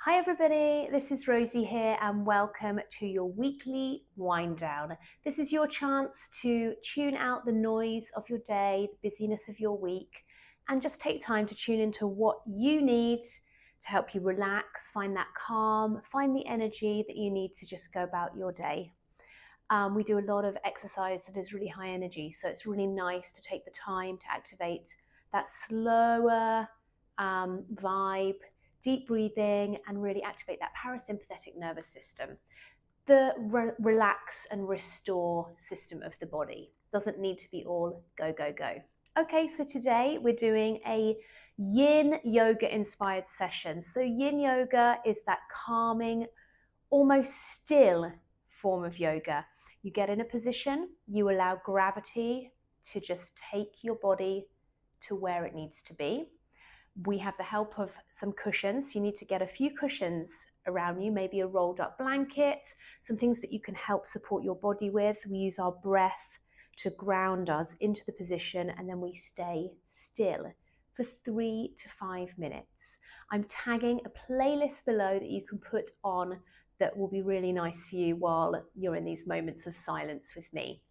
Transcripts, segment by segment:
Hi everybody, this is Rosie here and welcome to your weekly wind down. This is your chance to tune out the noise of your day, the busyness of your week, and just take time to tune into what you need to help you relax, find that calm, find the energy that you need to just go about your day. We do a lot of exercise that is really high energy, so it's really nice to take the time to activate that slower vibe, deep breathing, and really activate that parasympathetic nervous system. The relax and restore system of the body doesn't need to be all go, go, go. Okay, so today we're doing a yin yoga inspired session. So yin yoga is that calming, almost still form of yoga. You get in a position, you allow gravity to just take your body to where it needs to be. We have the help of some cushions. You need to get a few cushions around you, maybe a rolled up blanket, some things that you can help support your body with. We use our breath to ground us into the position, and then we stay still for 3 to 5 minutes. I'm tagging a playlist below that you can put on that will be really nice for you while you're in these moments of silence with me.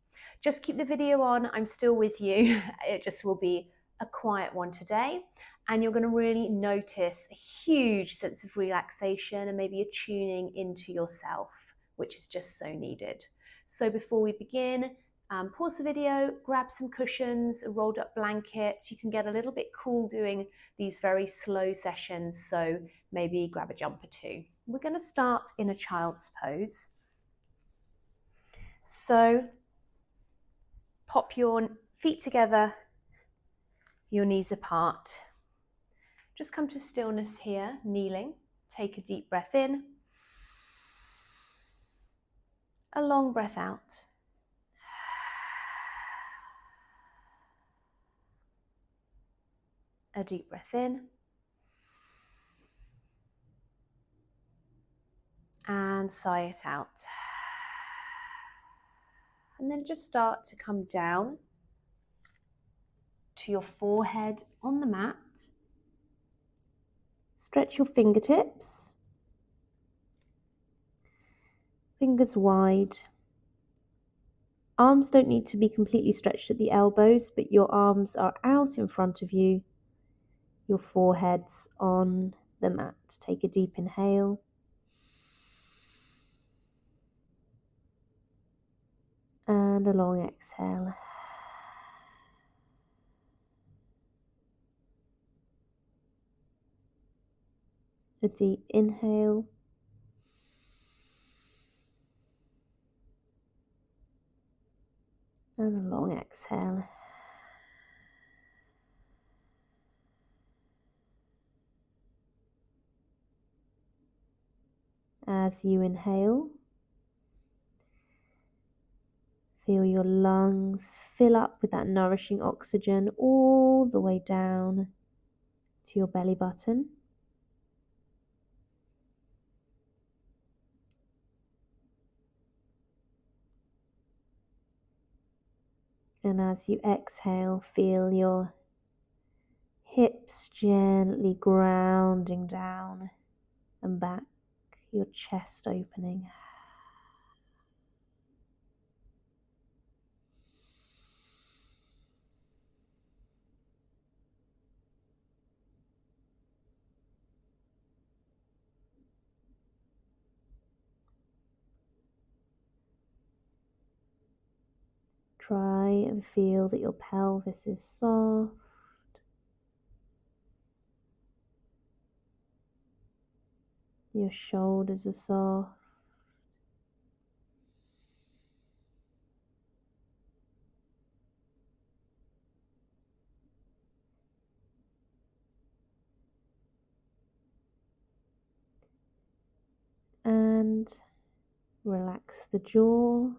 Just keep the video on, I'm still with you. It just will be a quiet one today, and you're going to really notice a huge sense of relaxation and maybe a tuning into yourself, which is just so needed. So before we begin, pause the video, grab some cushions, a rolled up blanket. You can get a little bit cool doing these very slow sessions, so maybe grab a jumper too. We're going to start in a child's pose. So pop your feet together, your knees apart. Just come to stillness here, kneeling. Take a deep breath in, a long breath out. A deep breath in, and sigh it out. And then just start to come down to your forehead on the mat. Stretch your fingertips, fingers wide. Arms don't need to be completely stretched at the elbows, but your arms are out in front of you. Your forehead's on the mat. Take a deep inhale. And a long exhale. A deep inhale. And a long exhale. As you inhale, feel your lungs fill up with that nourishing oxygen all the way down to your belly button. And as you exhale, feel your hips gently grounding down and back, your chest opening. Try and feel that your pelvis is soft. Your shoulders are soft. And relax the jaw.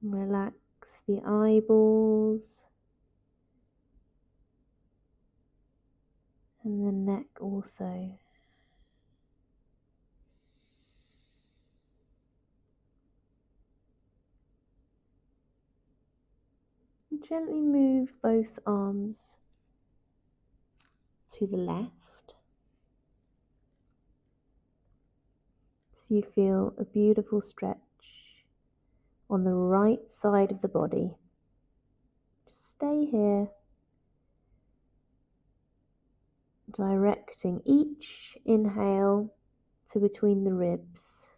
Relax the eyeballs. And the neck also. Gently move both arms to the left, so you feel a beautiful stretch on the right side of the body. Just stay here, directing each inhale to between the ribs.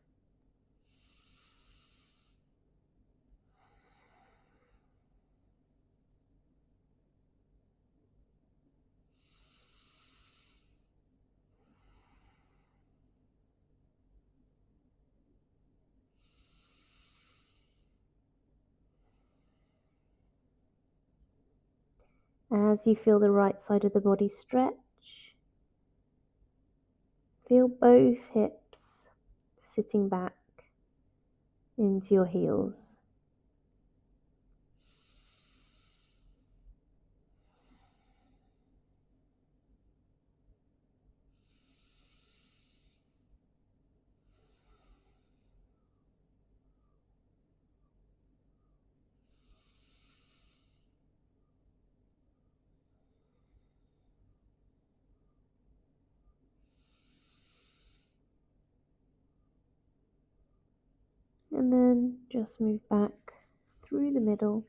As you feel the right side of the body stretch, feel both hips sitting back into your heels. And then just move back through the middle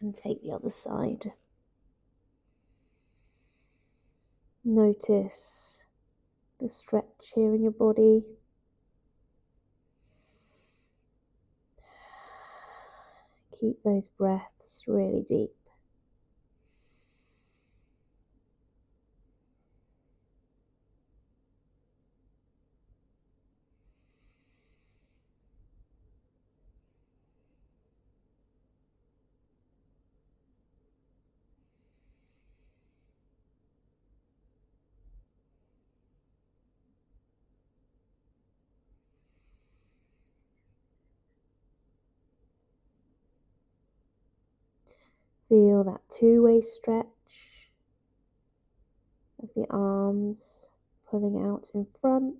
and take the other side. Notice the stretch here in your body. Keep those breaths really deep. Feel that two-way stretch of the arms pulling out in front,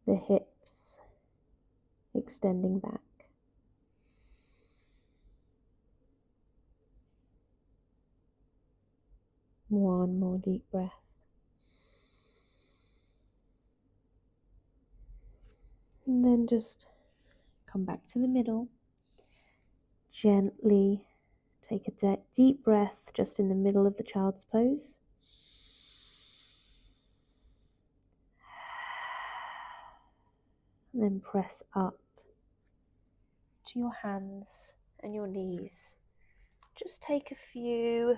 the hips extending back. One more deep breath. And then just come back to the middle. Gently take a deep breath just in the middle of the child's pose. And then press up to your hands and your knees. Just take a few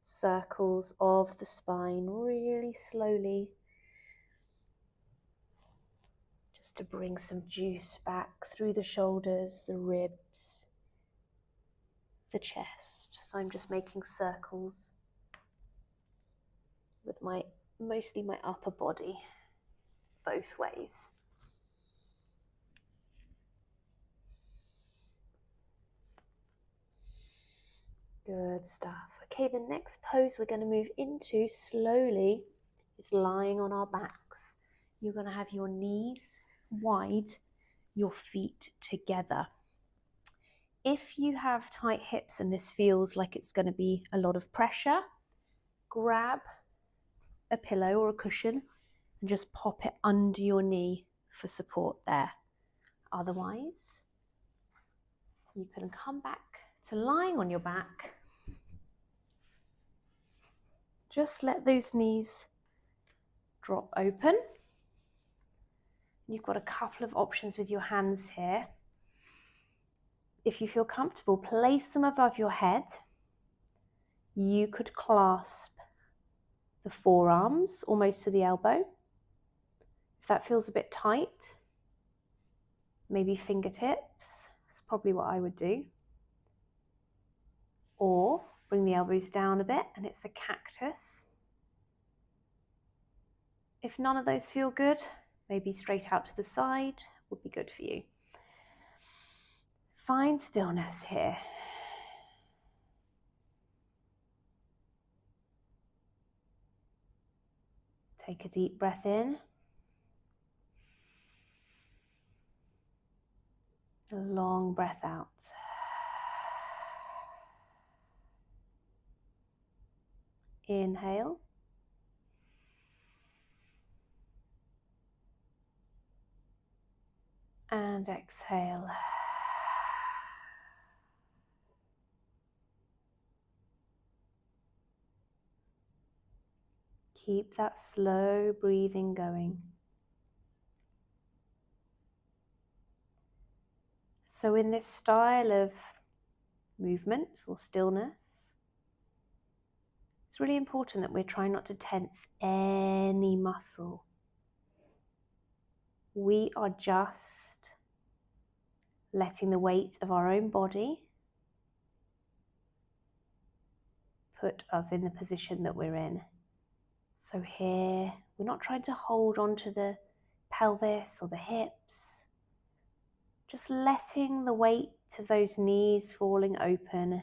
circles of the spine really slowly, just to bring some juice back through the shoulders, the ribs, the chest. So I'm just making circles with mostly my upper body, both ways. Good stuff. Okay, the next pose we're going to move into slowly is lying on our backs. You're going to have your knees wide, your feet together. If you have tight hips and this feels like it's going to be a lot of pressure, grab a pillow or a cushion and just pop it under your knee for support there. Otherwise, you can come back to lying on your back. Just let those knees drop open. You've got a couple of options with your hands here. If you feel comfortable, place them above your head. You could clasp the forearms almost to the elbow. If that feels a bit tight, maybe fingertips. That's probably what I would do. Or bring the elbows down a bit and it's a cactus. If none of those feel good, maybe straight out to the side would be good for you. Find stillness here. Take a deep breath in. A long breath out. Inhale. And exhale. Keep that slow breathing going. So in this style of movement or stillness, it's really important that we're trying not to tense any muscle. We are just letting the weight of our own body put us in the position that we're in. So here, we're not trying to hold on to the pelvis or the hips, just letting the weight of those knees falling open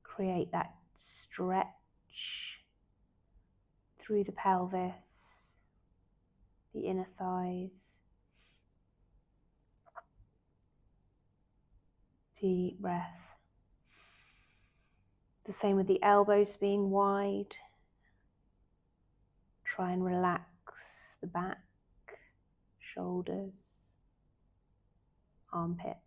create that stretch through the pelvis, the inner thighs. Deep breath. The same with the elbows being wide. Try and relax the back, shoulders, armpits.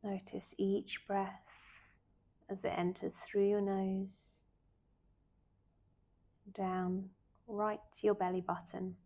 Notice each breath as it enters through your nose, down right to your belly button.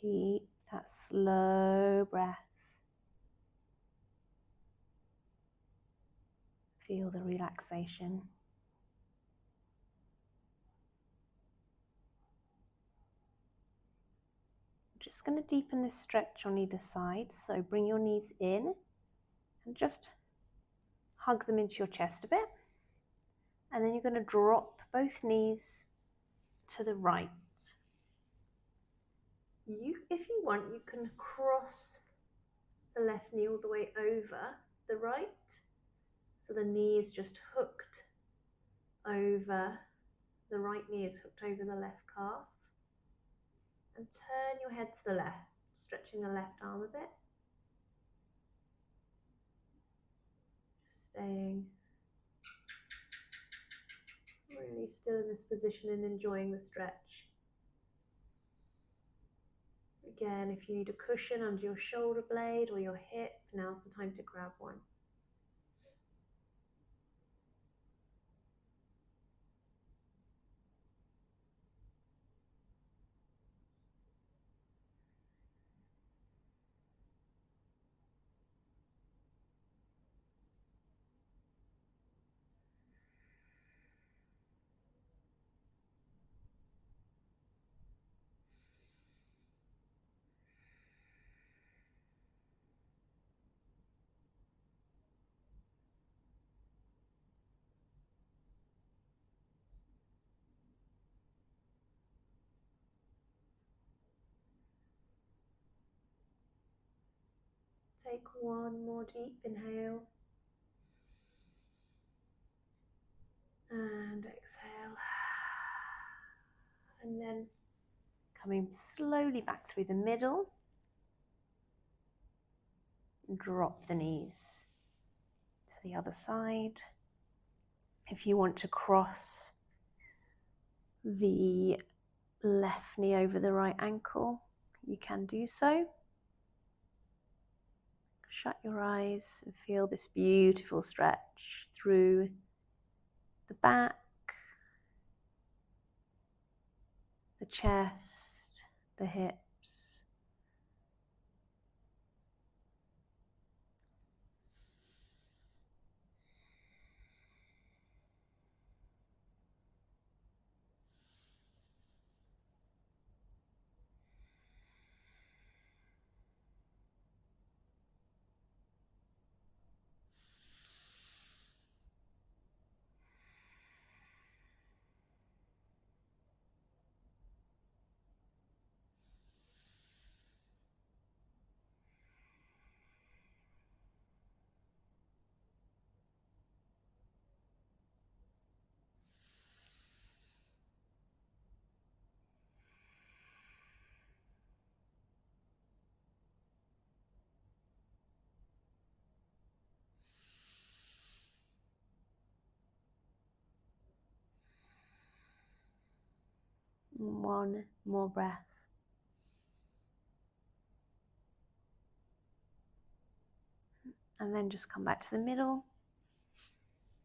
Keep that slow breath. Feel the relaxation. Just going to deepen this stretch on either side. So bring your knees in and just hug them into your chest a bit. And then you're going to drop both knees to the right. If you want, you can cross the left knee all the way over the right. So the knee is just hooked over, the right knee is hooked over the left calf. And turn your head to the left, stretching the left arm a bit. Just staying really still in this position and enjoying the stretch. Again, if you need a cushion under your shoulder blade or your hip, now's the time to grab one. Take one more deep inhale and exhale, and then coming slowly back through the middle, drop the knees to the other side. If you want to cross the left knee over the right ankle, you can do so. shut your eyes and feel this beautiful stretch through the back, the chest, the hips. One more breath. And then just come back to the middle.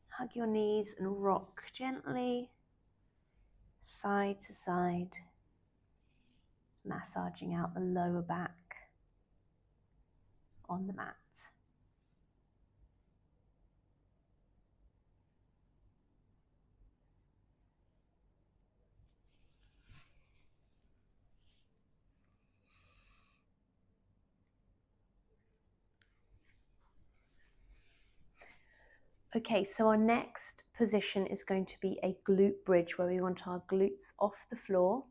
Hug your knees and rock gently, side to side, massaging out the lower back on the mat. Okay, so our next position is going to be a glute bridge where we want our glutes off the floor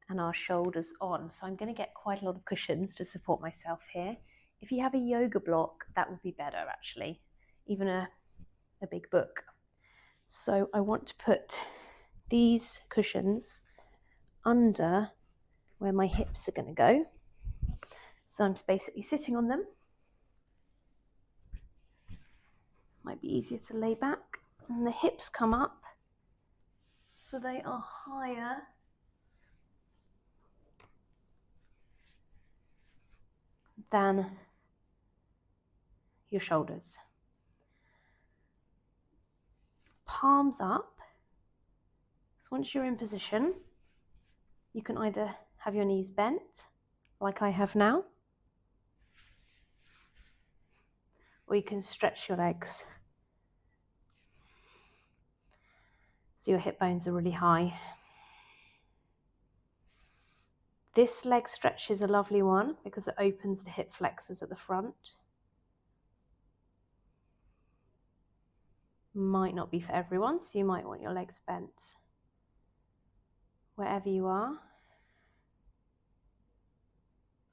and our shoulders on. So I'm going to get quite a lot of cushions to support myself here. If you have a yoga block, that would be better actually, even a big book. So I want to put these cushions under where my hips are going to go. So I'm basically sitting on them. Might be easier to lay back. And the hips come up so they are higher than your shoulders. Palms up. So once you're in position, you can either have your knees bent, like I have now, or you can stretch your legs so your hip bones are really high. This leg stretch is a lovely one because it opens the hip flexors at the front. Might not be for everyone, so you might want your legs bent. Wherever you are,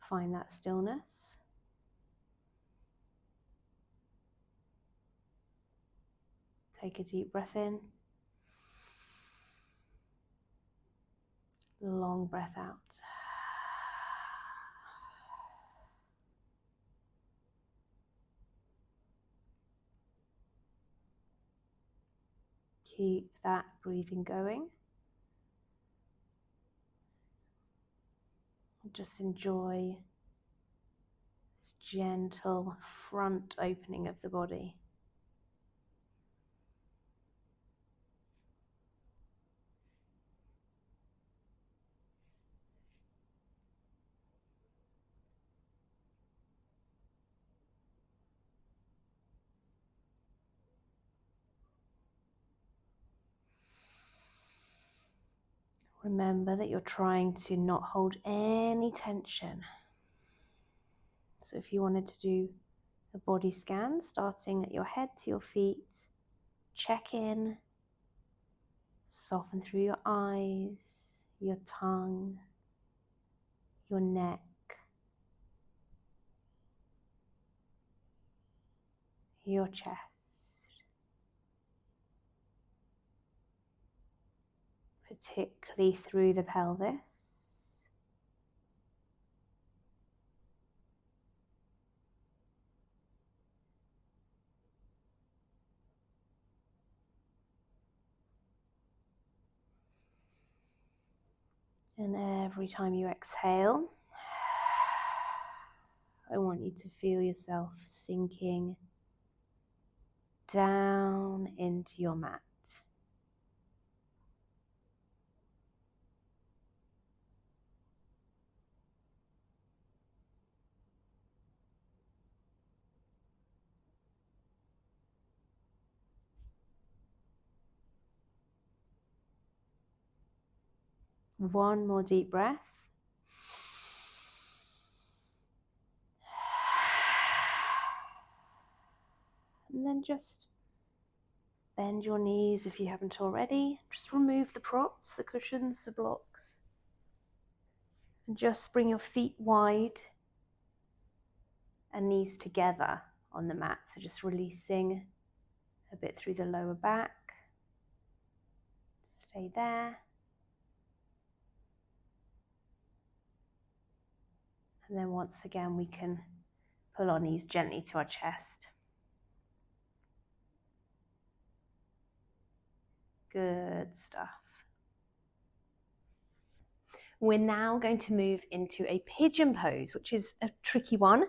find that stillness. Take a deep breath in. Long breath out. Keep that breathing going. Just enjoy this gentle front opening of the body. Remember that you're trying to not hold any tension. So if you wanted to do a body scan, starting at your head to your feet, check in, soften through your eyes, your tongue, your neck, your chest. Particularly through the pelvis. And every time you exhale, I want you to feel yourself sinking down into your mat. One more deep breath. And then just bend your knees if you haven't already. Just remove the props, the cushions, the blocks. And just bring your feet wide and knees together on the mat. So just releasing a bit through the lower back. Stay there. And then once again, we can pull our knees gently to our chest. Good stuff. We're now going to move into a pigeon pose, which is a tricky one.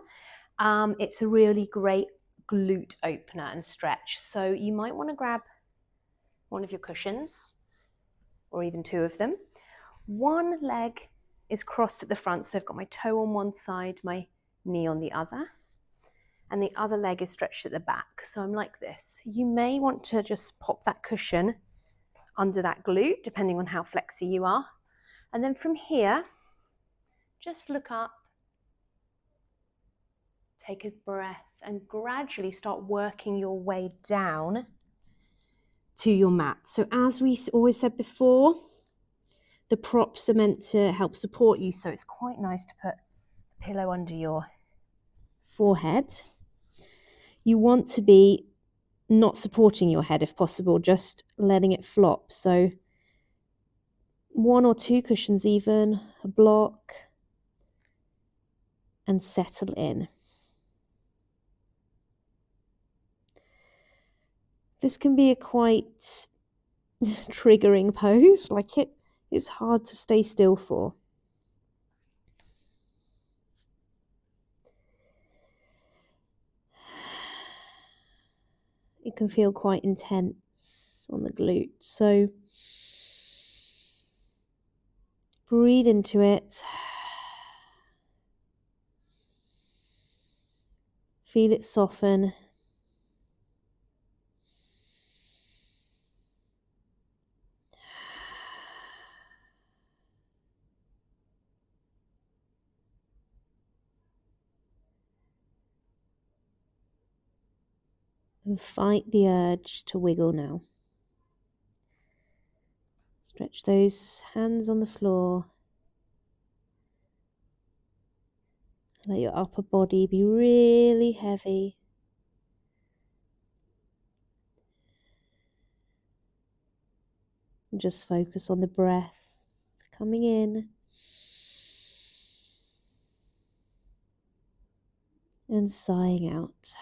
It's a really great glute opener and stretch. So you might want to grab one of your cushions, or even two of them. One leg is crossed at the front, so I've got my toe on one side, my knee on the other, and the other leg is stretched at the back. So I'm like this. You may want to just pop that cushion under that glute, depending on how flexy you are. And then from here, just look up, take a breath, and gradually start working your way down to your mat. So as we always said before, the props are meant to help support you, so it's quite nice to put a pillow under your forehead. You want to be not supporting your head if possible, just letting it flop. So one or two cushions even, a block, and settle in. This can be a quite triggering pose, like it's hard to stay still for. It can feel quite intense on the glute, so breathe into it. Feel it soften. And fight the urge to wiggle now. Stretch those hands on the floor. Let your upper body be really heavy. And just focus on the breath coming in and sighing out.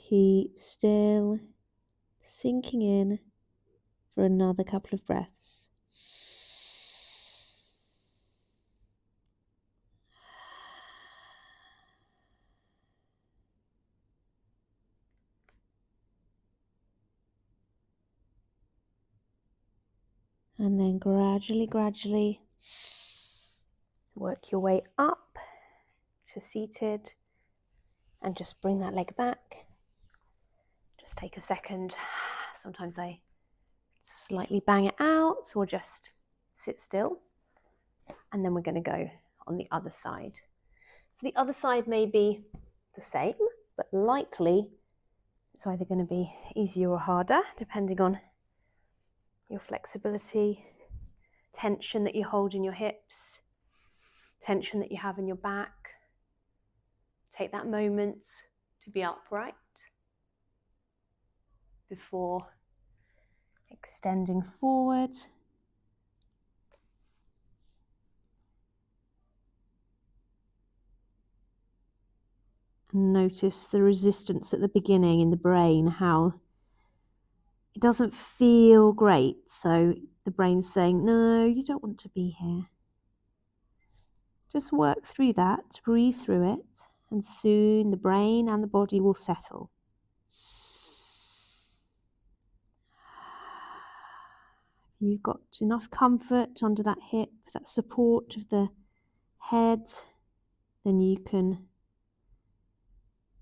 Keep still, sinking in for another couple of breaths. And then gradually work your way up to seated, and just bring that leg back. Just take a second. Sometimes I slightly bang it out, or just sit still. And then we're going to go on the other side. So the other side may be the same, but likely it's either going to be easier or harder, depending on your flexibility, tension that you hold in your hips, tension that you have in your back. Take that moment to be upright before extending forward. And notice the resistance at the beginning in the brain, how it doesn't feel great. So the brain's saying, no, you don't want to be here. Just work through that, breathe through it, and soon the brain and the body will settle. You've got enough comfort under that hip, that support of the head, then you can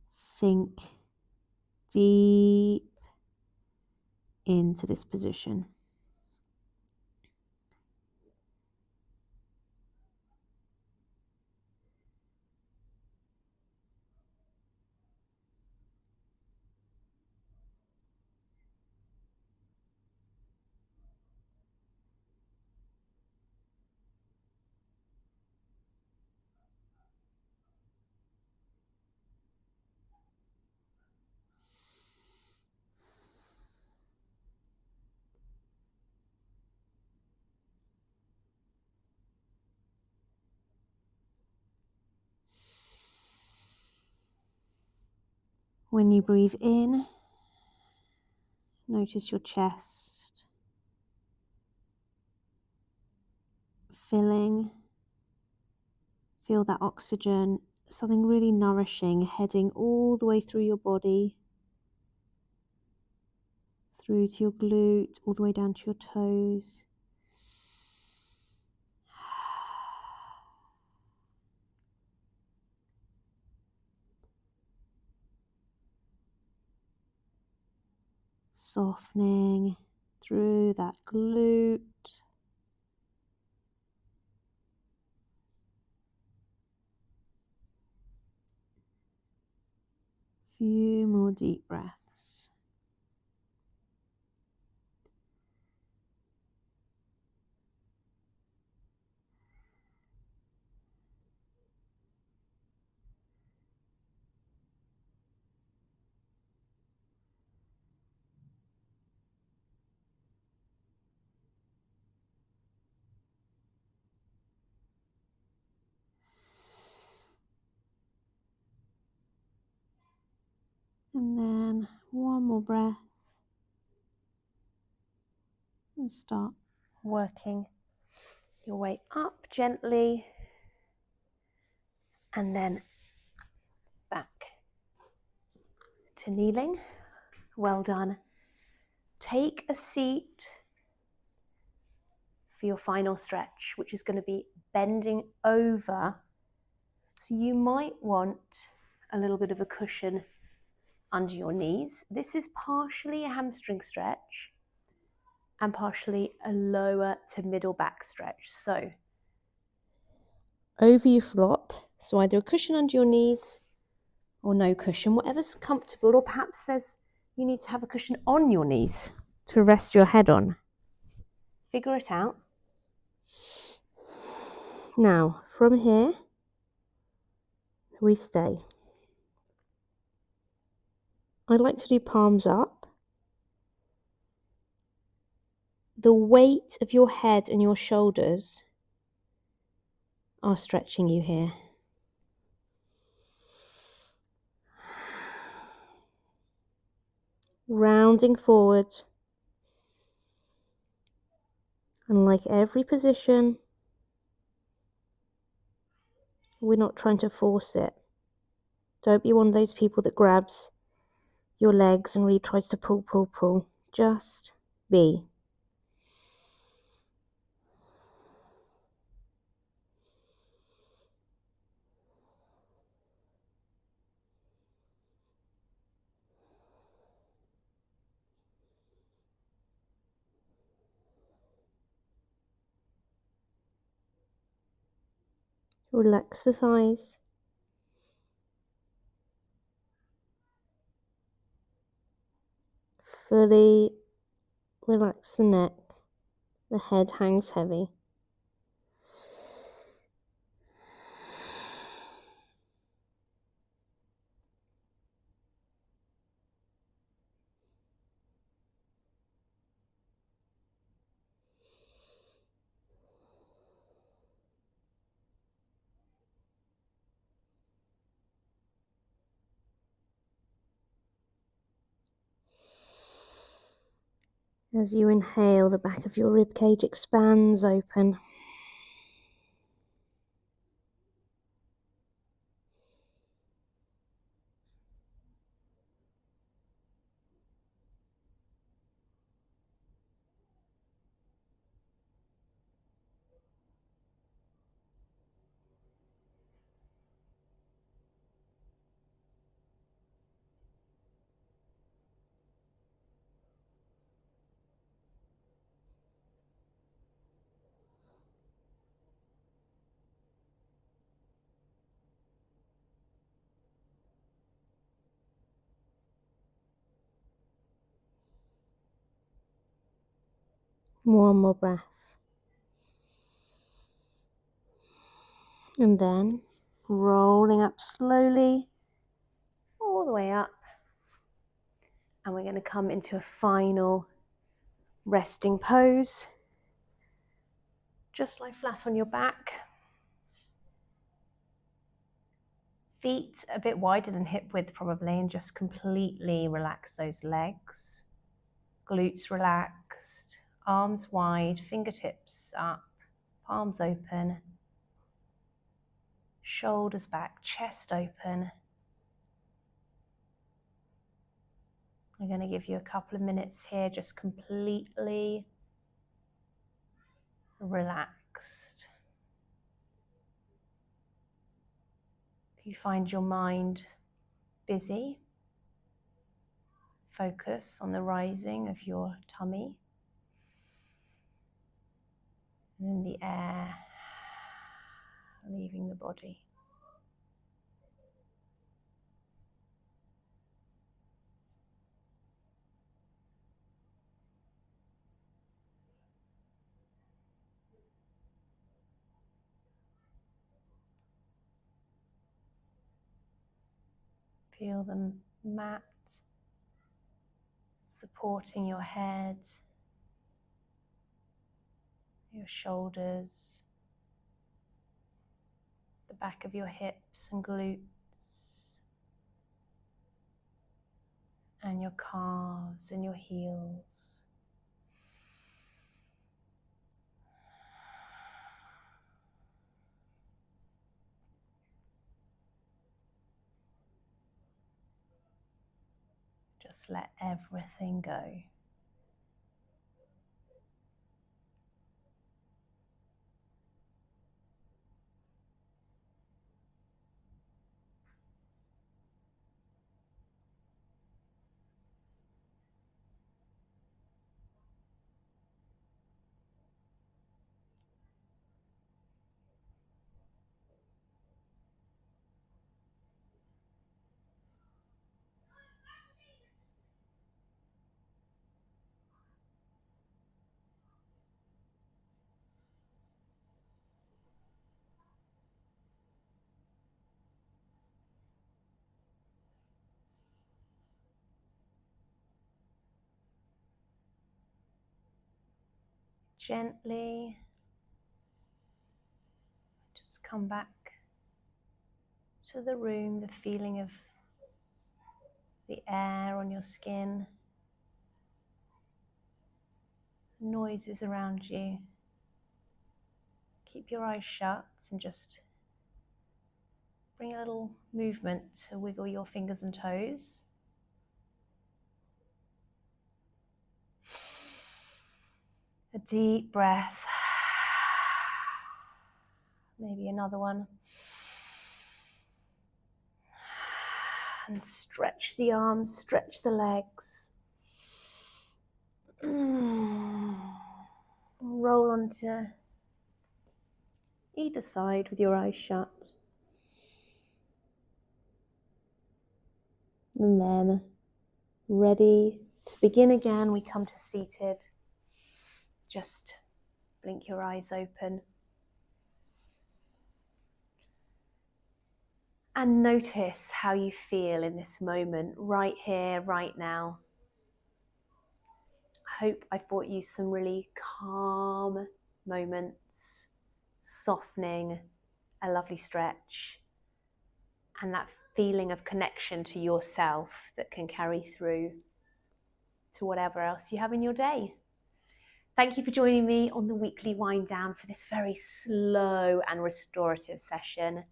sink deep into this position. When you breathe in, notice your chest filling. Feel that oxygen, something really nourishing, heading all the way through your body, through to your glute, all the way down to your toes. Softening through that glute. Few more deep breaths. And then one more breath. And start working your way up gently. And then back to kneeling. Well done. Take a seat for your final stretch, which is going to be bending over. So you might want a little bit of a cushion under your knees. This is partially a hamstring stretch and partially a lower to middle back stretch. So over you flop. So either a cushion under your knees or no cushion, whatever's comfortable, or perhaps you need to have a cushion on your knees to rest your head on. Figure it out. Now, from here, we stay. I'd like to do palms up. The weight of your head and your shoulders are stretching you here. Rounding forward. And like every position, we're not trying to force it. Don't be one of those people that grabs your legs and really tries to pull. Just be. Relax the thighs. Fully relax the neck. The head hangs heavy. As you inhale, the back of your ribcage expands open. One more breath. And then rolling up slowly, all the way up. And we're going to come into a final resting pose. Just lie flat on your back. Feet a bit wider than hip width probably, and just completely relax those legs. Glutes relaxed, arms wide, fingertips up, palms open. Shoulders back, chest open. I'm going to give you a couple of minutes here, just completely relaxed. If you find your mind busy, focus on the rising of your tummy and then the air leaving the body. Feel the mat supporting your head, your shoulders, the back of your hips and glutes, and your calves and your heels. Just let everything go. Gently, just come back to the room, the feeling of the air on your skin, noises around you. Keep your eyes shut and just bring a little movement to wiggle your fingers and toes. A deep breath. Maybe another one. And stretch the arms, stretch the legs. Roll onto either side with your eyes shut. And then, ready to begin again, we come to seated. Just blink your eyes open. And notice how you feel in this moment, right here, right now. I hope I've brought you some really calm moments, softening, a lovely stretch, and that feeling of connection to yourself that can carry through to whatever else you have in your day. Thank you for joining me on the weekly wind down for this very slow and restorative session.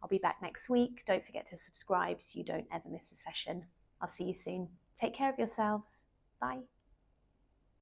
I'll be back next week. Don't forget to subscribe so you don't ever miss a session. I'll see you soon. Take care of yourselves. Bye.